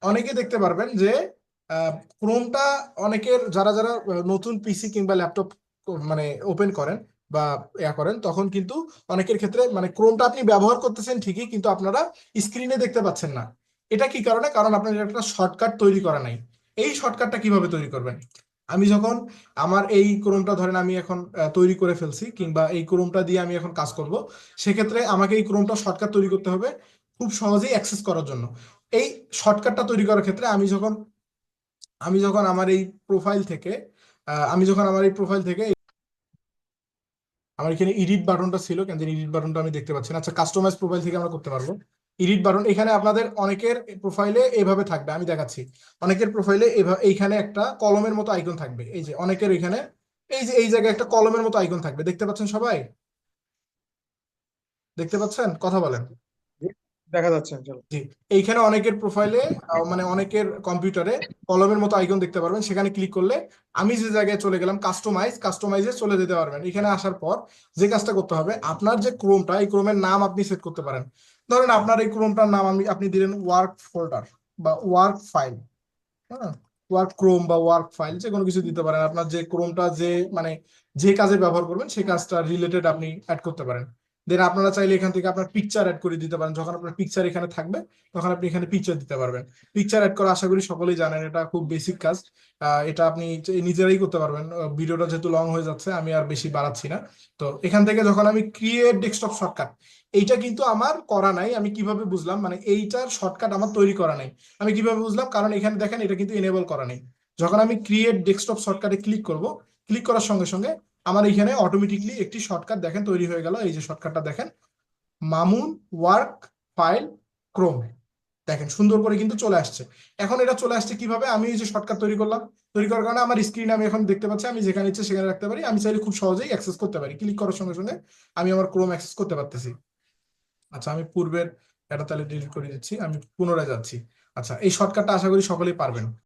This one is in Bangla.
অনেকে দেখতে পারবেন যে ক্রোমটা অনেকের যারা যারা নতুন পিসি কিংবা ল্যাপটপ মানে ওপেন করেন বা করেন, তখন কিন্তু অনেকের ক্ষেত্রে মানে ক্রোমটা আপনি ব্যবহার করতেছেন ঠিকই, কিন্তু আপনারা স্ক্রিনে দেখতে পাচ্ছেন না। এটা কি কারণে? কারণ আপনার একটা শর্টকাট তৈরি করা নাই। এই শর্টকাটটা কিভাবে তৈরি করবেন? আমি যখন আমার এই ক্রোমটা ধরেন আমি এখন তৈরি করে ফেলছি, কিংবা এই ক্রোমটা দিয়ে আমি এখন কাজ করব, সেক্ষেত্রে আমাকে এই ক্রোমটা শর্টকাট তৈরি করতে হবে খুব সহজেই অ্যাক্সেস করার জন্য। এই শর্টকাটটা তৈরি করার ক্ষেত্রে আমি যখন আমার এই প্রোফাইল থেকে আমি যখন আমার এই প্রোফাইল থেকে আমার এখানে এডিট বাটনটা ছিল, কেন এডিট বাটনটা আমি দেখতে পাচ্ছি না। আচ্ছা, কাস্টমাইজ প্রোফাইল থেকে আমরা করতে পারবো এডিট বাটন। এখানে আপনাদের অনেকের প্রোফাইলে এভাবে থাকবে, আমি দেখাচ্ছি। অনেকের প্রোফাইলে এইখানে একটা কলমের মতো আইকন থাকবে, এই যে অনেকের এখানে এই যে এই জায়গায় একটা কলমের মতো আইকন থাকবে, দেখতে পাচ্ছেন সবাই? দেখতে পাচ্ছেন? কথা বলেন। দেখা যাচ্ছে চলো। জি। এইখানে অনেকের প্রোফাইলে মানে অনেকের কম্পিউটারে কলমের মতো আইকন দেখতে পারবেন, সেখানে ক্লিক করলে আমি যে জায়গায় চলে গেলাম কাস্টমাইজে চলে যেতে পারবেন। এখানে আসার পর যে কাজটা করতে হবে, আপনার যে ক্রোমটা, এই ক্রোমের নাম আপনি সেট করতে পারেন। ধরেন আপনার এই ক্রোমটার নাম আপনি দিলেন ওয়ার্ক ফোল্ডার বা ওয়ার্ক ফাইল। হ্যাঁ, ওয়ার্ক ক্রোম বা ওয়ার্ক ফাইল যে কোনো কিছু দিতে পারেন। আপনার যে ক্রোমটা যে মানে যে কাজে ব্যবহার করবেন সেই কাজটা রিলেটেড আপনি অ্যাড করতে পারেন। দেন আপনারা চাইলে এখান থেকে আপনার পিকচার অ্যাড করে দিতে পারেন। যখন আপনার পিকচার এখানে থাকবে, তখন আপনি এখানে পিকচার দিতে পারবেন। পিকচার অ্যাড করা আশা করি সকলেই জানেন, এটা খুব বেসিক কাজ। এটা আপনি নিজেরাই করতে পারবেন। ভিডিওটা যেহেতু লং হয়ে যাচ্ছে, আমি আর বেশি বাড়াচ্ছি না। তো এখান থেকে যখন আমি ক্রিয়েট ডেস্কটপ শর্টকাট, এইটা কিন্তু আমার করা নাই। আমি কিভাবে বুঝলাম? মানে এইটার শর্টকাট আমার তৈরি করা নাই। আমি কিভাবে বুঝলাম? কারণ এখানে দেখেন এটা কিন্তু এনেবল করা নেই। যখন আমি ক্রিয়েট ডেস্কটপ শর্টকাটে ক্লিক করব, ক্লিক করার সঙ্গে সঙ্গে আমার এখানে অটোমেটিকলি একটি শর্টকাট দেখেন তৈরি হয়ে গেল। এই যে শর্টকাটটা দেখেন, মামুন ওয়ার্ক ফাইল ক্রোম, দেখেন সুন্দর করে কিন্তু চলে আসছে। এখন এটা চলে আসছে কিভাবে? আমি এই যে শর্টকাট তৈরি করলাম, তৈরি করার কারণে আমার স্ক্রিনে আমি এখন দেখতে পাচ্ছি, আমি যেখানে ইচ্ছে সেখানে রাখতে পারি। আমি চাইলে খুব সহজেই অ্যাক্সেস করতে পারি, ক্লিক করার সঙ্গে সঙ্গে আমি আমার ক্রোম অ্যাক্সেস করতে পারতেছি। আচ্ছা, আমি পূর্বের এটা তাহলে ডিলিট করে দিচ্ছি, আমি পুনরায় যাচ্ছি। আচ্ছা, এই শর্টকাটটা আশা করি সকলেই পারবেন।